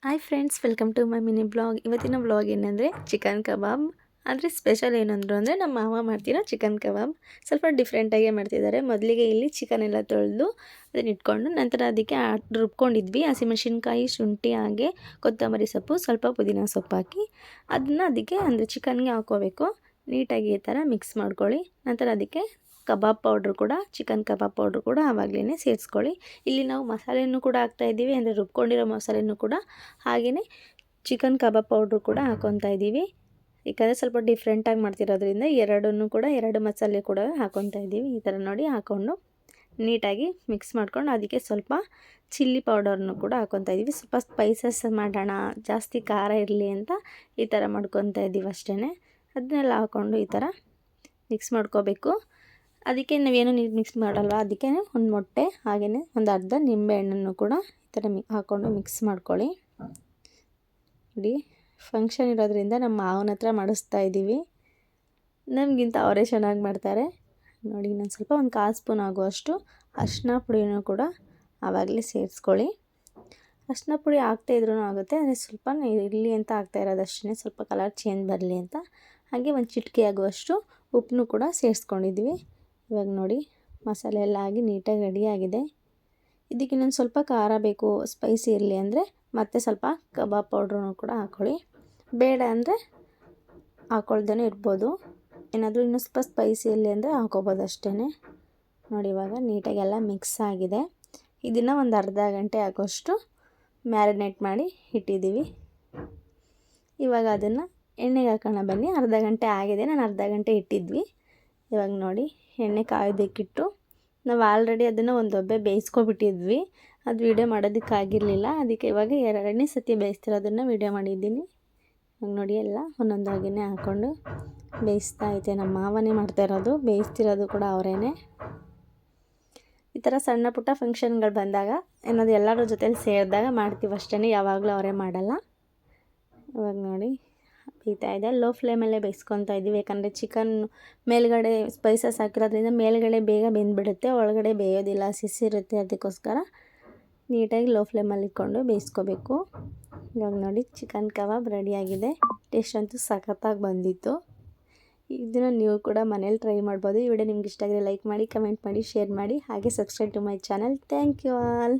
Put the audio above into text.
Hi friends, welcome to my mini blog. ಇವತ್ತಿನ blog ಏನಂದರೆ chicken kebab. ಅಂದರೆ special ಏನಂದ್ರು ಅಂದರೆ ನಮ್ಮ ಮಾವ ಮಾಡ್ತಿರೋ ಚಿಕನ್ ಕಬಾಬ್ ಸ್ವಲ್ಪ ಡಿಫ್ರೆಂಟಾಗೇ ಮಾಡ್ತಿದ್ದಾರೆ. ಮೊದಲಿಗೆ ಇಲ್ಲಿ ಚಿಕನ್ ಎಲ್ಲ ತೊಳೆದು ಅದನ್ನ ಇಟ್ಕೊಂಡು ನಂತರ ಅದಕ್ಕೆ ರುಬ್ಕೊಂಡಿದ್ವಿ. ಹಸಿಮೆಣಸಿನ್ಕಾಯಿ, ಶುಂಠಿ, ಹಾಗೆ ಕೊತ್ತಂಬರಿ ಸೊಪ್ಪು, ಸ್ವಲ್ಪ ಪುದೀನ ಸೊಪ್ಪು ಹಾಕಿ ಅದನ್ನು ಅದಕ್ಕೆ ಅಂದರೆ ಚಿಕನ್ಗೆ ಹಾಕೋಬೇಕು. ನೀಟಾಗಿ ಈ ಥರ ಮಿಕ್ಸ್ ಮಾಡ್ಕೊಳ್ಳಿ. ನಂತರ ಅದಕ್ಕೆ ಕಬಾಬ್ ಪೌಡ್ರು ಕೂಡ, ಚಿಕನ್ ಕಬಾಬ್ ಪೌಡ್ರು ಕೂಡ ಆವಾಗಲೇ ಸೇರಿಸ್ಕೊಳ್ಳಿ. ಇಲ್ಲಿ ನಾವು ಮಸಾಲೆನೂ ಕೂಡ ಹಾಕ್ತಾಯಿದ್ದೀವಿ, ಅಂದರೆ ರುಬ್ಕೊಂಡಿರೋ ಮಸಾಲೆನೂ ಕೂಡ, ಹಾಗೆಯೇ ಚಿಕನ್ ಕಬಾಬ್ ಪೌಡ್ರು ಕೂಡ ಹಾಕ್ಕೊತಾ ಇದ್ದೀವಿ. ಯಾಕಂದರೆ ಸ್ವಲ್ಪ ಡಿಫ್ರೆಂಟಾಗಿ ಮಾಡ್ತಿರೋದ್ರಿಂದ ಎರಡು ಮಸಾಲೆ ಕೂಡ ಹಾಕ್ಕೊತಾ ಇದ್ದೀವಿ. ಈ ಥರ ನೋಡಿ ಹಾಕ್ಕೊಂಡು ನೀಟಾಗಿ ಮಿಕ್ಸ್ ಮಾಡ್ಕೊಂಡು ಅದಕ್ಕೆ ಸ್ವಲ್ಪ ಚಿಲ್ಲಿ ಪೌಡರ್ನು ಕೂಡ ಹಾಕ್ಕೊತಾ ಇದ್ದೀವಿ. ಸ್ವಲ್ಪ ಸ್ಪೈಸಸ್ ಮಾಡೋಣ, ಜಾಸ್ತಿ ಖಾರ ಇರಲಿ ಅಂತ ಈ ಥರ ಮಾಡ್ಕೊತಾ ಇದ್ದೀವಿ ಅಷ್ಟೇ. ಅದನ್ನೆಲ್ಲ ಹಾಕ್ಕೊಂಡು ಈ ಥರ ಮಿಕ್ಸ್ ಮಾಡ್ಕೋಬೇಕು. ಅದಕ್ಕೆ ನಾವೇನು ನೀರು ಮಿಕ್ಸ್ ಮಾಡಲ್ವ, ಅದಕ್ಕೆ ಒಂದು ಮೊಟ್ಟೆ ಹಾಗೆಯೇ ಒಂದು ಅರ್ಧ ನಿಂಬೆ ಹಣ್ಣನ್ನು ಕೂಡ ಈ ಥರ ಹಾಕ್ಕೊಂಡು ಮಿಕ್ಸ್ ಮಾಡ್ಕೊಳ್ಳಿ. ನೋಡಿ, ಫಂಕ್ಷನ್ ಇರೋದ್ರಿಂದ ನಮ್ಮ ಮಾವನ ಹತ್ರ ಮಾಡಿಸ್ತಾ ಇದ್ದೀವಿ. ನಮಗಿಂತ ಅವರೇ ಚೆನ್ನಾಗಿ ಮಾಡ್ತಾರೆ. ನೋಡಿ, ಇನ್ನೊಂದು ಸ್ವಲ್ಪ ಒಂದು 1/4 ಸ್ಪೂನ್ ಆಗುವಷ್ಟು ಅರಿಶಿನ ಪುಡಿನೂ ಕೂಡ ಆವಾಗಲೇ ಸೇರಿಸ್ಕೊಳ್ಳಿ. ಅರಿಶಿನ ಪುಡಿ ಹಾಕ್ತಾಯಿದ್ರೂ ಆಗುತ್ತೆ, ಅಂದರೆ ಸ್ವಲ್ಪ ಇರಲಿ ಅಂತ ಹಾಕ್ತಾ ಇರೋದು ಅಷ್ಟೇ, ಸ್ವಲ್ಪ ಕಲರ್ ಚೇಂಜ್ ಬರಲಿ ಅಂತ. ಹಾಗೆ ಒಂದು ಚಿಟಿಕೆ ಆಗುವಷ್ಟು ಉಪ್ಪನ್ನು ಕೂಡ ಸೇರಿಸ್ಕೊಂಡಿದ್ವಿ. ಇವಾಗ ನೋಡಿ, ಮಸಾಲೆ ಎಲ್ಲ ಆಗಿ ನೀಟಾಗಿ ರೆಡಿಯಾಗಿದೆ. ಇದಕ್ಕೆ ಇನ್ನೊಂದು ಸ್ವಲ್ಪ ಖಾರ ಬೇಕು, ಸ್ಪೈಸಿ ಇರಲಿ ಅಂದರೆ ಮತ್ತೆ ಸ್ವಲ್ಪ ಕಬಾಬ್ ಪೌಡ್ರನ್ನು ಕೂಡ ಹಾಕ್ಕೊಳ್ಳಿ. ಬೇಡ ಅಂದರೆ ಹಾಕ್ಕೊಳ್ದೇ ಇರ್ಬೋದು. ಏನಾದರೂ ಇನ್ನೂ ಸ್ವಲ್ಪ ಸ್ಪೈಸಿ ಇರಲಿ ಅಂದರೆ ಹಾಕ್ಕೋಬೋದು ಅಷ್ಟೇ. ನೋಡಿ, ಇವಾಗ ನೀಟಾಗಿ ಎಲ್ಲ ಮಿಕ್ಸ್ ಆಗಿದೆ. ಇದನ್ನು ಒಂದು ಅರ್ಧ ಗಂಟೆ ಆಗೋಷ್ಟು ಮ್ಯಾರಿನೇಟ್ ಮಾಡಿ ಇಟ್ಟಿದ್ದೀವಿ. ಇವಾಗ ಅದನ್ನು ಎಣ್ಣೆಗೆ ಹಾಕೋಣ ಬನ್ನಿ. ಅರ್ಧ ಗಂಟೆ ಆಗಿದೆ, ನಾನು ಅರ್ಧ ಗಂಟೆ ಇಟ್ಟಿದ್ವಿ. ಇವಾಗ ನೋಡಿ, ಎಣ್ಣೆ ಕಾಯೋದಕ್ಕಿಟ್ಟು ನಾವು ಆಲ್ರೆಡಿ ಅದನ್ನು ಒಂದು ಒಬ್ಬೆ ಬೇಯಿಸ್ಕೊಬಿಟ್ಟಿದ್ವಿ. ಅದು ವೀಡಿಯೋ ಮಾಡೋದಕ್ಕಾಗಿರಲಿಲ್ಲ, ಅದಕ್ಕೆ ಇವಾಗ 2ನೇ ಸತಿ ಬೇಯಿಸ್ತಿರೋದನ್ನು ವೀಡಿಯೋ ಮಾಡಿದ್ದೀನಿ. ಇವಾಗ ನೋಡಿ, ಎಲ್ಲ ಒಂದೊಂದಾಗಿಯೇ ಹಾಕ್ಕೊಂಡು ಬೇಯಿಸ್ತಾ ಐತೆ. ನಮ್ಮ ಮಾವನೇ ಮಾಡ್ತಾ ಇರೋದು, ಬೇಯಿಸ್ತಿರೋದು ಕೂಡ ಅವರೇನೆ. ಈ ಥರ ಸಣ್ಣ ಪುಟ್ಟ ಫಂಕ್ಷನ್ಗಳು ಬಂದಾಗ ಏನಾದರೂ ಎಲ್ಲರ ಜೊತೆಲಿ ಸೇರಿದಾಗ ಮಾಡ್ತೀವಿ ಅಷ್ಟೇ, ಯಾವಾಗಲೂ ಅವರೇ ಮಾಡಲ್ಲ. ಇವಾಗ ನೋಡಿ, ಬೇಯ್ತಾ ಇದೆ. ಲೋ ಫ್ಲೇಮಲ್ಲೇ ಬೇಯಿಸ್ಕೊತಾ ಇದ್ದೀವಿ, ಯಾಕಂದರೆ ಚಿಕನ್ ಮೇಲ್ಗಡೆ ಸ್ಪೈಸಸ್ ಹಾಕಿರೋದ್ರಿಂದ ಮೇಲ್ಗಡೆ ಬೇಗ ಬೆಂದ್ಬಿಡುತ್ತೆ, ಒಳಗಡೆ ಬೇಯೋದಿಲ್ಲ, ಸಿಸಿರುತ್ತೆ. ಅದಕ್ಕೋಸ್ಕರ ನೀಟಾಗಿ ಲೋ ಫ್ಲೇಮಲ್ಲಿ ಇಟ್ಕೊಂಡು ಬೇಯಿಸ್ಕೋಬೇಕು. ಇವಾಗ ನೋಡಿ, ಚಿಕನ್ ಕಬಾಬ್ ರೆಡಿಯಾಗಿದೆ. ಟೇಸ್ಟ್ ಅಂತೂ ಸಖತ್ತಾಗಿ ಬಂದಿತ್ತು. ಇದನ್ನು ನೀವು ಕೂಡ ಮನೇಲಿ ಟ್ರೈ ಮಾಡ್ಬೋದು. ಈ ವಿಡಿಯೋ ನಿಮ್ಗೆ ಇಷ್ಟ ಆಗಿದ್ರೆ ಲೈಕ್ ಮಾಡಿ, ಕಮೆಂಟ್ ಮಾಡಿ, ಶೇರ್ ಮಾಡಿ, ಹಾಗೆ subscribe to my channel. Thank you all.